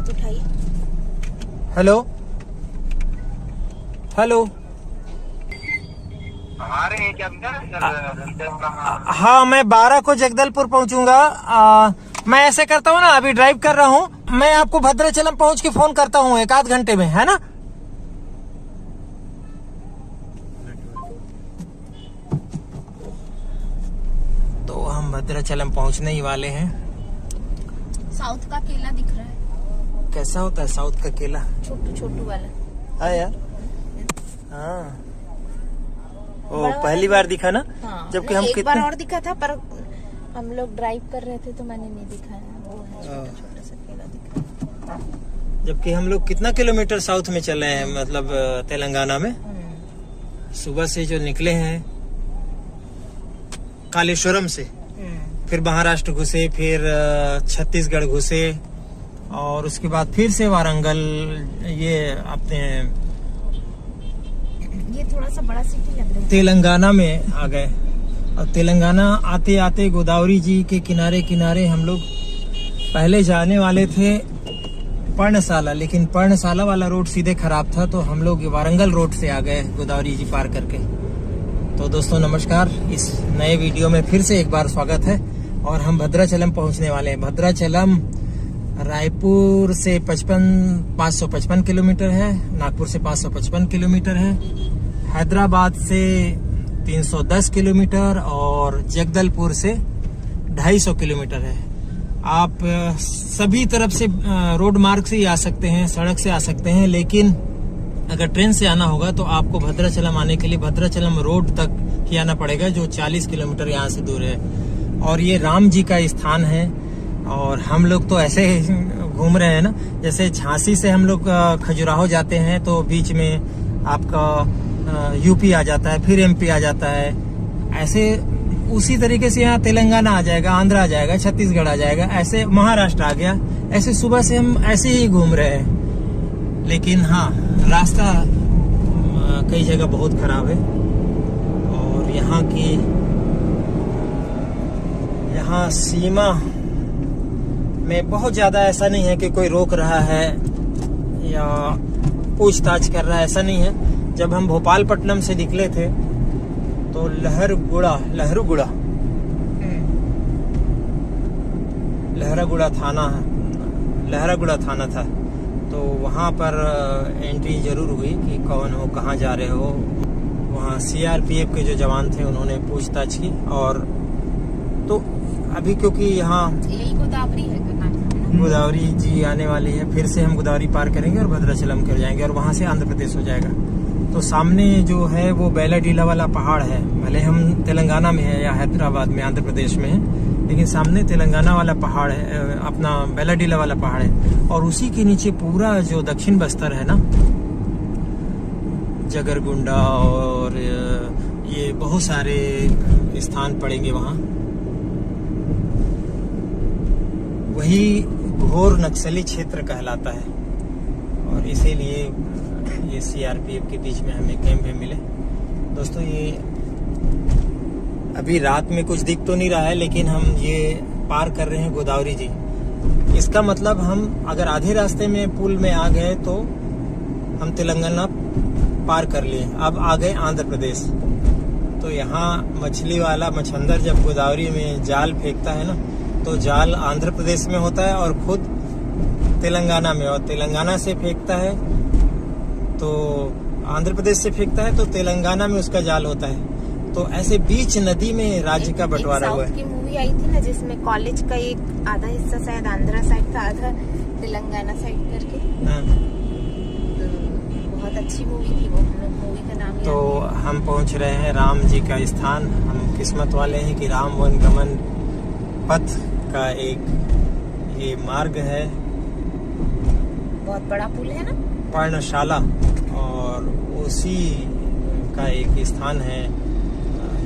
उठाइए। Hello hello. आ रहे हैं क्या सर? हाँ, मैं 12 को जगदलपुर पहुंचूंगा। मैं ऐसे करता हूँ ना, अभी ड्राइव कर रहा हूँ, मैं आपको भद्राचलम पहुंच के फोन करता हूँ 1-8 घंटे में, है ना? तो हम भद्राचलम पहुंचने ही वाले हैं। साउथ का केला दिख रहा है। कैसा होता है साउथ का केला? छोटू छोटू वाला। हाँ यार, हाँ। ओ, पहली बार दिखा ना? हाँ, जबकि हम एक बार कितने और दिखा था, पर हम लोग ड्राइव कर रहे थे तो मैंने नहीं दिखाया। वो है छोटा छोटा सा केला दिख रहा है। जबकि हम लोग कितना किलोमीटर साउथ में चले हैं, मतलब तेलंगाना में। सुबह से जो निकले हैं कालेश्वरम से, फिर महाराष्ट्र घुसे, फिर छत्तीसगढ़ घुसे, और उसके बाद फिर से वारंगल, ये अपने ये थोड़ा सा बड़ा सिटी लग रहा है। तेलंगाना में आ गए। और तेलंगाना आते आते गोदावरी जी के किनारे किनारे हम लोग पहले जाने वाले थे पर्णशाला, लेकिन पर्णशाला वाला रोड सीधे खराब था, तो हम लोग वारंगल रोड से आ गए गोदावरी जी पार करके। तो दोस्तों नमस्कार, इस नए वीडियो में फिर से एक बार स्वागत है। और हम भद्राचलम पहुंचने वाले हैं। भद्राचलम रायपुर से 555 किलोमीटर है, नागपुर से 555 किलोमीटर है, हैदराबाद से 310 किलोमीटर और जगदलपुर से 250 किलोमीटर है। आप सभी तरफ से रोड मार्ग से ही आ सकते हैं, सड़क से आ सकते हैं, लेकिन अगर ट्रेन से आना होगा तो आपको भद्राचलम आने के लिए भद्राचलम रोड तक ही आना पड़ेगा, जो 40 किलोमीटर यहाँ से दूर है। और ये राम जी का स्थान है। और हम लोग तो ऐसे घूम रहे हैं ना, जैसे झांसी से हम लोग खजुराहो जाते हैं तो बीच में आपका यूपी आ जाता है, फिर एमपी आ जाता है। ऐसे उसी तरीके से यहाँ तेलंगाना आ जाएगा, आंध्र आ जाएगा, छत्तीसगढ़ आ जाएगा, ऐसे महाराष्ट्र आ गया। ऐसे सुबह से हम ऐसे ही घूम रहे हैं। लेकिन हाँ, रास्ता कई जगह बहुत खराब है। और यहाँ सीमा में बहुत ज्यादा ऐसा नहीं है कि कोई रोक रहा है या पूछताछ कर रहा है, ऐसा नहीं है। जब हम भोपालपट्टनम से निकले थे तो लहरागुड़ा थाना था, तो वहाँ पर एंट्री जरूर हुई कि कौन हो, कहाँ जा रहे हो। वहाँ सीआरपीएफ के जो जवान थे उन्होंने पूछताछ की। और तो अभी क्योंकि यहाँ यही गोदावरी है, गोदावरी जी आने वाली है, फिर से हम गोदावरी पार करेंगे और भद्राचलम कर जाएंगे और वहाँ से आंध्र प्रदेश हो जाएगा। तो सामने जो है वो बैलाडीला वाला पहाड़ है। भले हम तेलंगाना में है या हैदराबाद में, आंध्र प्रदेश में है, लेकिन सामने तेलंगाना वाला पहाड़ है, अपना बैलाडीला वाला पहाड़ है। और उसी के नीचे पूरा जो दक्षिण बस्तर है ना, जगरगुंडा और ये बहुत सारे स्थान पड़ेंगे वहाँ। वही घोर नक्सली क्षेत्र कहलाता है। और इसीलिए ये सीआरपीएफ के बीच में हमें कैंप में मिले। दोस्तों ये अभी रात में कुछ दिख तो नहीं रहा है, लेकिन हम ये पार कर रहे हैं गोदावरी जी। इसका मतलब हम अगर आधे रास्ते में पुल में आ गए तो हम तेलंगाना पार कर लिए, अब आ गए आंध्र प्रदेश। तो यहाँ मछली वाला मछंदर जब गोदावरी में जाल फेंकता है ना, तो जाल आंध्र प्रदेश में होता है और खुद तेलंगाना में, और तेलंगाना से फेंकता है तो आंध्र प्रदेश से फेंकता है तो तेलंगाना में उसका जाल होता है। तो ऐसे बीच नदी में राज्य का बंटवारा हुआ है। की मूवी आई थी ना, जिसमें कॉलेज का एक आधा हिस्सा शायद आंध्रा साइड था, आधा तेलंगाना साइड करके। हाँ। बहुत अच्छी मूवी थी वो, मूवी का नाम। तो हम पहुंच रहे हैं राम जी का स्थान। हम किस्मत वाले हैं कि राम वन गमन पथ का एक ये मार्ग है, बहुत बड़ा पुल है ना, पर्णशाला, और उसी का एक स्थान है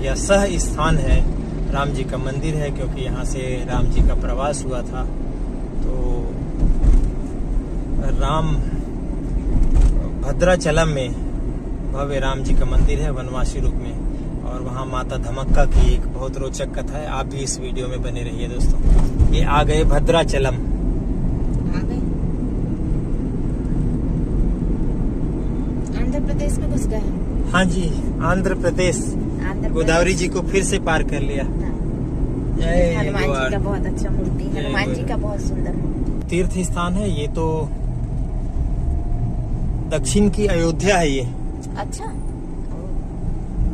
या सह स्थान है, राम जी का मंदिर है, क्योंकि यहाँ से राम जी का प्रवास हुआ था। तो राम भद्राचलम में भव्य राम जी का मंदिर है वनवासी रूप में। और वहाँ माता धमक्का की एक बहुत रोचक कथा है। आप भी इस वीडियो में बने रहिए दोस्तों। ये आ गए भद्राचलम। हाँ जी, आंध्र प्रदेश। गोदावरी जी को फिर से पार कर लिया। जय हनुमान गोवाड़। जी का बहुत अच्छा मूर्ति, जय हनुमान जी गोवाड़। का बहुत सुंदर मूर्ति। तीर्थ स्थान है ये तो, दक्षिण की अयोध्या है ये। अच्छा,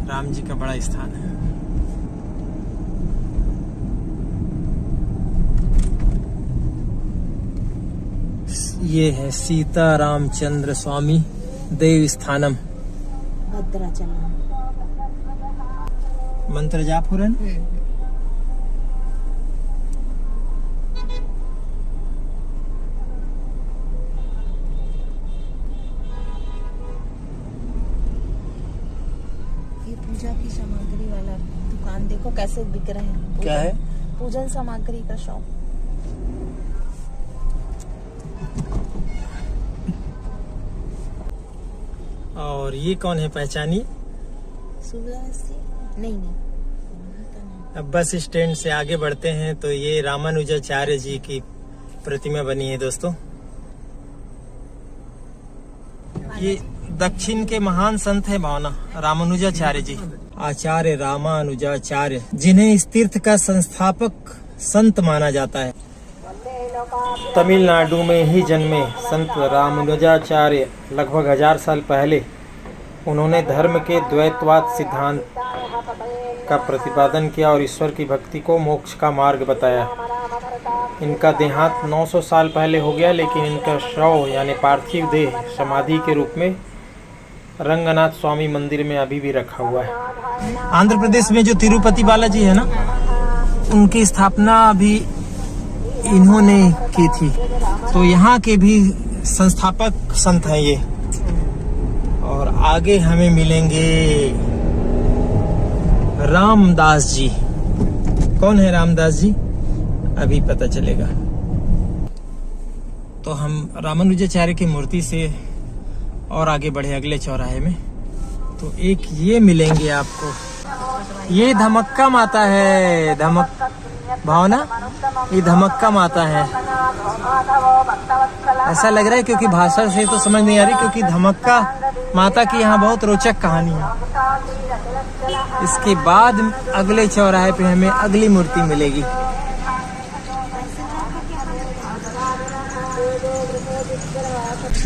राम जी का बड़ा स्थान है। ये है सीता रामचंद्र स्वामी देव स्थानम। भद्राचलम। मंत्र जाप हो रहा है ना? ये पूजा की सामग्री वाला दुकान देखो कैसे बिक रहे हैं। क्या है? पूजन सामग्री का शॉप। और ये कौन है, पहचानी? सुब्रसी नहीं। अब बस स्टैंड से आगे बढ़ते हैं तो ये रामानुजाचार्य जी की प्रतिमा बनी है दोस्तों। ये दक्षिण के महान संत है भावना, रामानुजाचार्य जी। आचार्य रामानुजाचार्य, जिन्हें इस तीर्थ का संस्थापक संत माना जाता है। तमिलनाडु में ही जन्मे संत रामानुजाचार्य लगभग 1000 साल पहले उन्होंने धर्म के द्वैतवाद सिद्धांत का प्रतिपादन किया और ईश्वर की भक्ति को मोक्ष का मार्ग बताया। इनका देहांत 900 साल पहले हो गया, लेकिन इनका शव यानी पार्थिव देह समाधि के रूप में रंगनाथ स्वामी मंदिर में अभी भी रखा हुआ है। आंध्र प्रदेश में जो तिरुपति बालाजी है ना, उनकी स्थापना भी इन्होंने की थी, तो यहाँ के भी संस्थापक संत हैं ये। और आगे हमें मिलेंगे रामदास जी। कौन है रामदास जी, अभी पता चलेगा। तो हम रामानुजाचार्य की मूर्ति से और आगे बढ़े अगले चौराहे में, तो एक ये मिलेंगे आपको। ये धमक्का माता है, धमक भावना, ये धमक्का माता है। ऐसा लग रहा है क्योंकि भाषा से तो समझ नहीं आ रही, क्योंकि धमक्का माता की यहाँ बहुत रोचक कहानी है। इसके बाद अगले चौराहे पे हमें अगली मूर्ति मिलेगी।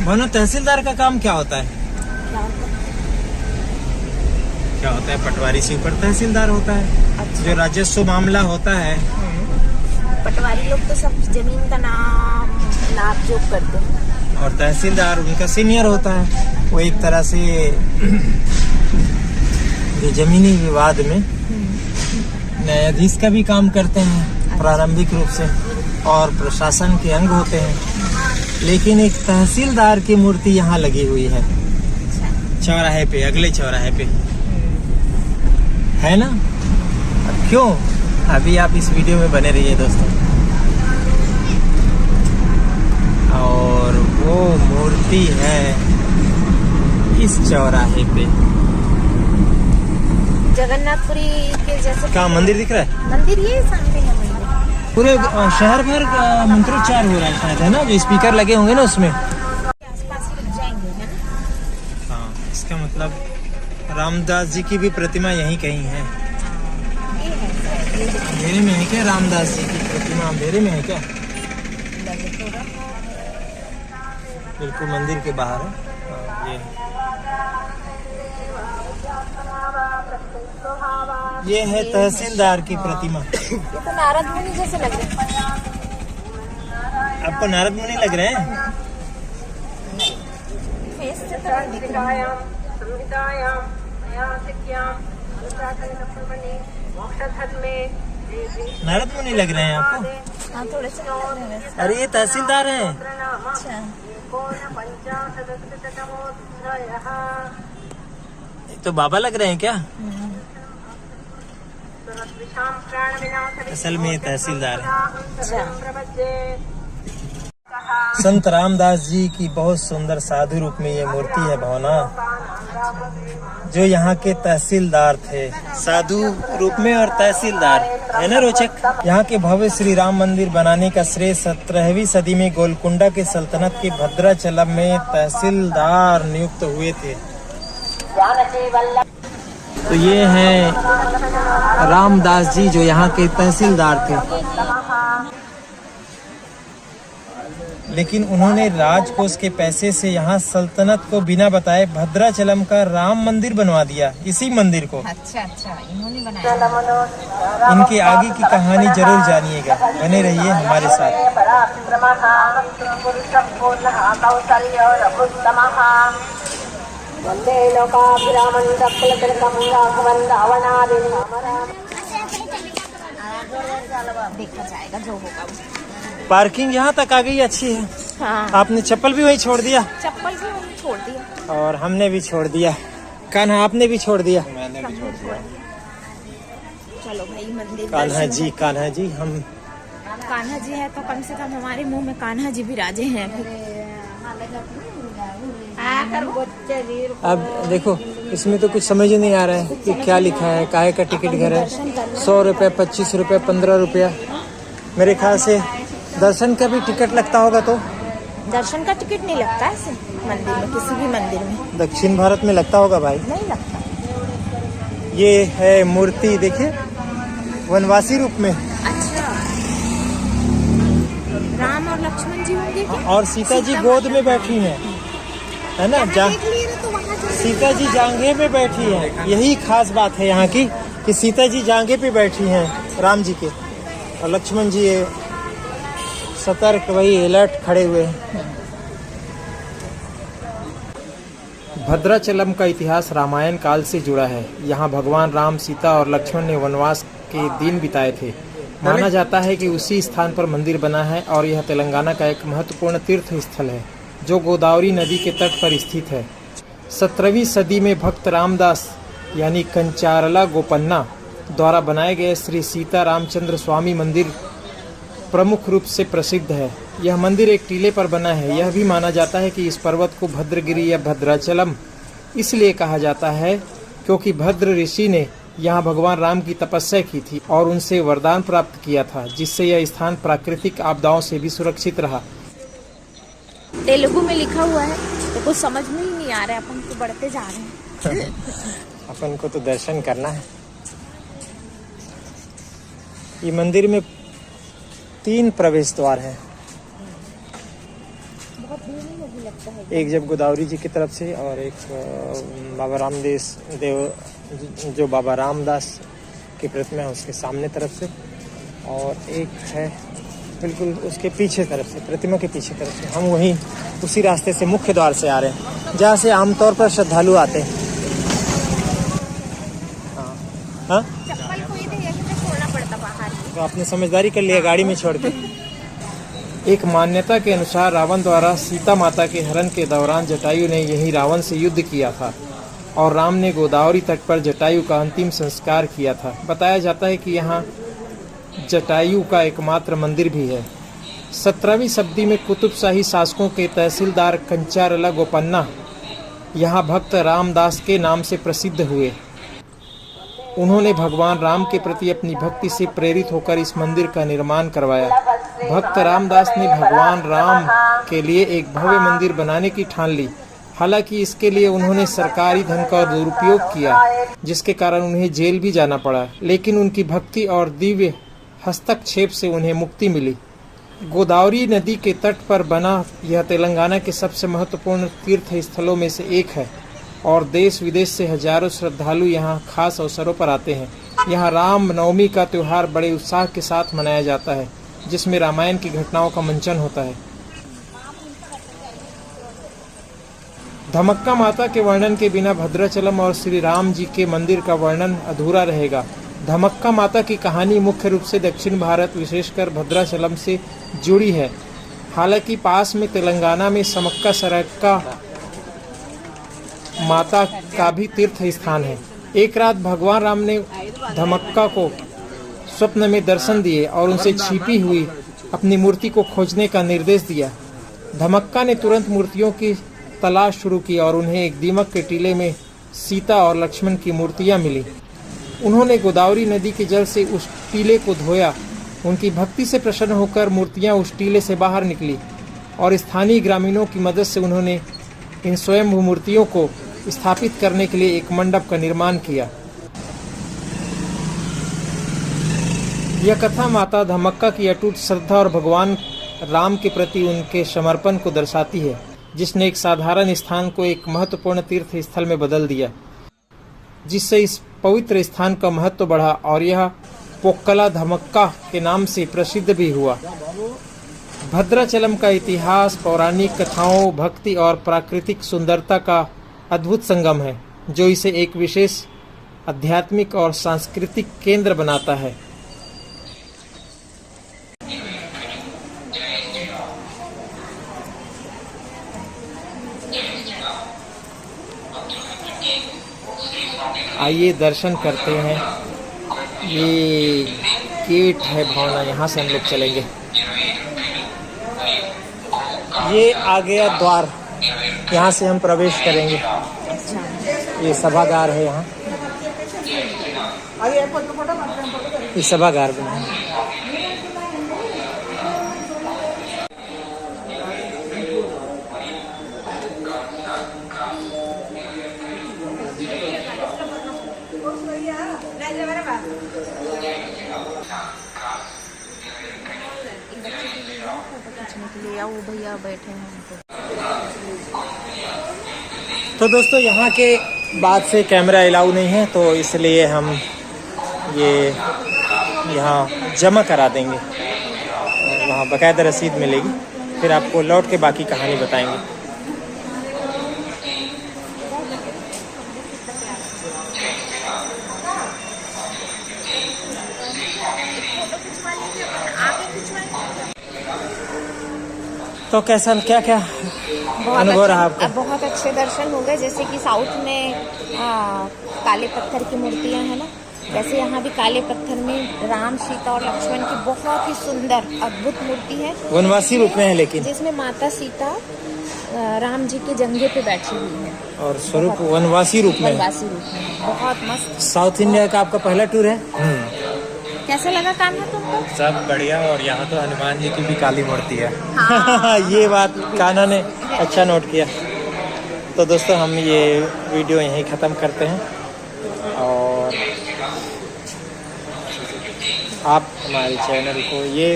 भावना, तहसीलदार का काम क्या होता है? क्या होता है? पटवारी से ऊपर तहसीलदार होता है। अच्छा। जो राजस्व मामला होता है, पटवारी लोग तो सब जमीन का नाप जोख करते हैं, और तहसीलदार उनका सीनियर होता है। वो एक तरह से जो जमीनी विवाद में न्यायाधीश का भी काम करते हैं प्रारंभिक रूप से, और प्रशासन के अंग होते हैं। लेकिन एक तहसीलदार की मूर्ति यहाँ लगी हुई है चौराहे पे, अगले चौराहे पे, है ना? अब क्यों, अभी आप इस वीडियो में बने रहिए दोस्तों। और वो मूर्ति है इस चौराहे पे। जगन्नाथपुरी के जैसे क्या मंदिर दिख रहा है? मंदिर ये सामने है मंदिर। पूरे शहर भर मंत्रोच्चार हो रहा है शायद, है ना? जो स्पीकर लगे होंगे ना उसमें। आसपास ही रुक जाएंगे, है ना? हाँ, इसका मतलब रामदास जी की भी प्रतिमा यहीं कहीं है। अंधेरे में है क्या रामदास जी की प्रतिमा? अंधेरे में है क्या? बिल्कुल मंदिर के बाहर है। ये है तहसीलदार की प्रतिमा। ये तो नारद मुनि जैसे लग रहे हैं। आपको नारद मुनि लग रहे हैं? फेस से तो नहीं दिख रहा है। नारद मुनि लग रहे हैं आपको? हाँ, थोड़े से लग रहे हैं। अरे ये तहसीलदार हैं। अच्छा, तो बाबा लग रहे हैं क्या? असल में तहसीलदार है। संत रामदास जी की बहुत सुंदर साधु रूप में ये मूर्ति है भावना, जो यहाँ के तहसीलदार थे, साधु रूप में और तहसीलदार, है ना रोचक? यहाँ के भव्य श्री राम मंदिर बनाने का श्रेय 17वीं सदी में गोलकुंडा के सल्तनत के भद्राचलम में तहसीलदार नियुक्त हुए थे। तो ये हैं रामदास जी जो यहाँ के तहसीलदार थे, लेकिन उन्होंने राजकोष के पैसे से यहाँ सल्तनत को बिना बताए भद्राचलम का राम मंदिर बनवा दिया। इसी मंदिर को अच्छा इन्होंने बनाया। इनके आगे की कहानी जरूर जानिएगा, बने रहिए हमारे साथ। देखा जाएगा जो होगा। पार्किंग यहाँ तक आ गई, अच्छी है। हाँ। आपने चप्पल भी वहीं छोड़ दिया? चप्पल भी वहीं छोड़ दिया और हमने भी छोड़ दिया। कान्हा आपने भी छोड़ दिया? मैंने भी छोड़ दिया। चलो भाई मंदिर। कान्हा जी हम कान्हा जी है तो कम से कम हमारे मुंह में कान्हा जी भी राजे हैं। अब देखो, इसमें तो कुछ समझ ही नहीं आ रहा है कि क्या लिखा है, काहे का टिकट घर है। 100 रुपये, 25 रुपये, 15 रुपया। मेरे ख्याल से दर्शन का भी टिकट लगता होगा। तो दर्शन का टिकट नहीं लगता है ऐसे मंदिर में, किसी भी मंदिर में। दक्षिण भारत में लगता होगा भाई। नहीं लगता। ये है मूर्ति, देखिए वनवासी रूप में। अच्छा, राम और लक्ष्मण जी होंगे क्या? और सीता जी गोद में बैठी हैं, है ना? सीता जी जांघे में बैठी हैं। यही खास बात है यहाँ की कि सीता जी जांघे पे बैठी हैं राम जी के, और लक्ष्मण जी सतर्क वही अलर्ट खड़े हुए हैं। भद्राचलम का इतिहास रामायण काल से जुड़ा है। यहाँ भगवान राम, सीता और लक्ष्मण ने वनवास के दिन बिताए थे। माना जाता है कि उसी स्थान पर मंदिर बना है और यह तेलंगाना का एक महत्वपूर्ण तीर्थ स्थल है जो गोदावरी नदी के तट पर स्थित है। 17वीं सदी में भक्त रामदास यानी कंचारला गोपन्ना द्वारा बनाए गए श्री सीता रामचंद्र स्वामी मंदिर प्रमुख रूप से प्रसिद्ध है। यह मंदिर एक टीले पर बना है। यह भी माना जाता है कि इस पर्वत को भद्रगिरी या भद्राचलम इसलिए कहा जाता है क्योंकि भद्र ऋषि ने यहाँ भगवान राम की तपस्या की थी और उनसे वरदान प्राप्त किया था, जिससे यह स्थान प्राकृतिक आपदाओं से भी सुरक्षित रहा। तेलुगु में लिखा हुआ है तो कुछ समझ में ही नहीं आ रहा है, अपन तो बढ़ते जा रहे हैं। अपन को तो दर्शन करना है। ये मंदिर में 3 प्रवेश द्वार हैं। बहुत दूर में मुझे लगता है। एक जब गोदावरी जी की तरफ से और एक बाबा रामदेव जो बाबा रामदास की प्रतिमा है उसके सामने तरफ से, और एक है बिल्कुल उसके पीछे तरफ से, प्रतिमा के पीछे तरफ से। हम वहीं उसी रास्ते से मुख्य द्वार से आ रहे हैं जहाँ से आमतौर पर श्रद्धालु आते हैं। हाँ, चप्पल को इधर छोड़ना पड़ता बाहर। तो आपने समझदारी कर लिया गाड़ी में छोड़ के। एक मान्यता के अनुसार रावण द्वारा सीता माता के हरण के दौरान जटायु ने यही रावण से युद्ध किया था और राम ने गोदावरी तट पर जटायु का अंतिम संस्कार किया था। बताया जाता है कि यहाँ जटायु का एकमात्र मंदिर भी है। 17वीं शताब्दी में कुतुबशाही शासकों के तहसीलदार कंचारला गोपन्ना यहाँ भक्त रामदास के नाम से प्रसिद्ध हुए। उन्होंने भगवान राम के प्रति अपनी भक्ति से प्रेरित होकर इस मंदिर का निर्माण करवाया। भक्त रामदास ने भगवान राम के लिए एक भव्य मंदिर बनाने की ठान ली। हालांकि इसके लिए उन्होंने सरकारी धन का दुरुपयोग किया, जिसके कारण उन्हें जेल भी जाना पड़ा, लेकिन उनकी भक्ति और दिव्य हस्तक्षेप से उन्हें मुक्ति मिली। गोदावरी नदी के तट पर बना यह तेलंगाना के सबसे महत्वपूर्ण तीर्थ स्थलों में से एक है और देश विदेश से हजारों श्रद्धालु यहाँ खास अवसरों पर आते हैं। यहाँ राम नवमी का त्योहार बड़े उत्साह के साथ मनाया जाता है, जिसमें रामायण की घटनाओं का मंचन होता है। धमक्का माता के वर्णन के बिना भद्राचलम और श्री राम जी के मंदिर का वर्णन अधूरा रहेगा। धमक्का माता की कहानी मुख्य रूप से दक्षिण भारत विशेषकर भद्राचलम से जुड़ी है। हालांकि पास में तेलंगाना में समक्का सरक्का माता का भी तीर्थ स्थान है। एक रात भगवान राम ने धमक्का को स्वप्न में दर्शन दिए और उनसे छिपी हुई अपनी मूर्ति को खोजने का निर्देश दिया। धमक्का ने तुरंत मूर्तियों की तलाश शुरू की और उन्हें एक दीमक के टीले में सीता और लक्ष्मण की मूर्तियां मिली। उन्होंने गोदावरी नदी के जल से उस टीले को धोया। उनकी भक्ति से प्रसन्न होकर मूर्तियां उस टीले से बाहर निकली और स्थानीय ग्रामीणों की मदद से उन्होंने इन स्वयंभू मूर्तियों को स्थापित करने के लिए एक मंडप का निर्माण किया। यह कथा माता धम्मक्का की अटूट श्रद्धा और भगवान राम के प्रति उनके समर्पण को दर्शाती है, जिसने एक साधारण स्थान को एक महत्वपूर्ण तीर्थ स्थल में बदल दिया, जिससे इस पवित्र स्थान का महत्व बढ़ा और यह पोक्कला धम्मक्का के नाम से प्रसिद्ध भी हुआ। भद्राचलम का इतिहास पौराणिक कथाओं, भक्ति और प्राकृतिक सुंदरता का अद्भुत संगम है, जो इसे एक विशेष आध्यात्मिक और सांस्कृतिक केंद्र बनाता है। आइए दर्शन करते हैं। ये गेट है भावना, यहाँ से हम लोग चलेंगे। ये आ गया द्वार, यहाँ से हम प्रवेश करेंगे। ये सभागार है, यहाँ ये सभागार बना है। वो भैया बैठे हैं। तो दोस्तों यहाँ के बाद से कैमरा अलाउ नहीं है, तो इसलिए हम ये यहाँ जमा करा देंगे, वहाँ बाकायदा रसीद मिलेगी, फिर आपको लौट के बाकी कहानी बताएंगे। तो कैसा क्या क्या अनुभव रहा आपका? बहुत अच्छे दर्शन हो गए। जैसे कि साउथ में काले पत्थर की मूर्तियां हैं ना, वैसे यहाँ भी काले पत्थर में राम, सीता और लक्ष्मण की बहुत ही सुंदर अद्भुत मूर्ति है, वनवासी रूप में है, लेकिन जिसमें माता सीता राम जी के जंघे पे बैठी हुई है और स्वरूप वनवासी रूप में, बहुत मस्त। साउथ इंडिया का आपका पहला टूर है? कैसा लगा कान्हा तुमको? सब बढ़िया। और यहाँ तो हनुमान जी की भी काली मूर्ति है। हाँ। ये बात कान्हा ने अच्छा नोट किया। तो दोस्तों हम ये वीडियो यहीं ख़त्म करते हैं, और आप हमारे चैनल को, ये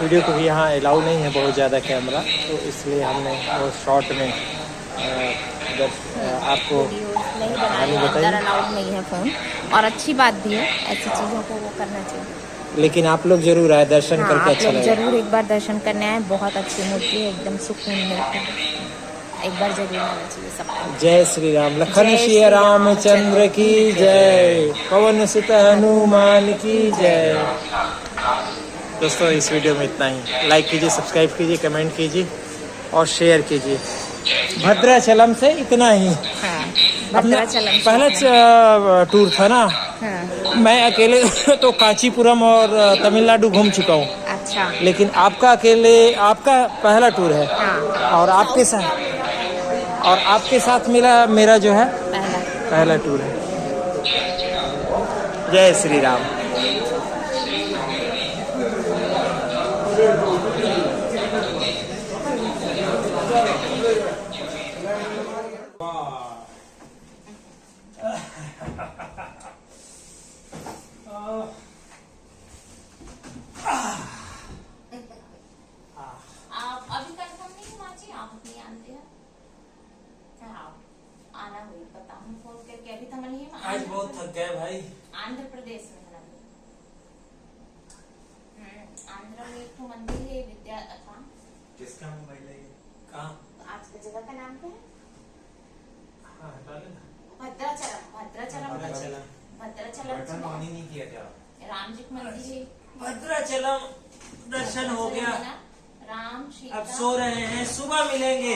वीडियो को भी यहाँ अलाउ नहीं है बहुत ज़्यादा कैमरा, तो इसलिए हमने वो शॉर्ट में आपको कहानी बताई। अलाउड नहीं है फोन, और अच्छी बात भी है, ऐसी चीज़ों को वो करना चाहिए। लेकिन आप लोग जरूर आए, दर्शन हाँ, करके अच्छा आप लोग लगेगा। जरूर एक बार दर्शन करने आए, बहुत अच्छी मूर्ति है, एकदम सुकून मिलता है, एक बार जरूर आना चाहिए सबको। जय श्री राम। लखन श्री रामचंद्र की जय, पवन सुत हनुमान की जय। दोस्तों इस वीडियो में इतना ही। लाइक कीजिए, सब्सक्राइब कीजिए, कमेंट कीजिए और शेयर कीजिए। भद्राचलम से इतना ही। हाँ, अपना भद्राचलम पहला टूर था ना, हाँ। मैं अकेले तो कांचीपुरम और तमिलनाडु घूम चुका हूँ, अच्छा, लेकिन आपका पहला टूर है। हाँ। और आपके साथ मेरा जो है पहला टूर है। जय श्री राम। अभी कंफर्म नहीं हुआ जी, आप नहीं आते हैं, आना हुई पता हूँ फोन करके, अभी तो नहीं। आज बहुत थक गए भाई। आंध्र प्रदेश में है, आंध्र में एक मंदिर है विद्या, किसका मोबाइल है? कहाँ? आज की जगह का नाम क्या है? हाँ, भद्राचलम नहीं किया क्या? राम जी का मंदिर है। भद्राचलम दर्शन हो गया, राम, सीता, अब सो रहे हैं, सुबह मिलेंगे।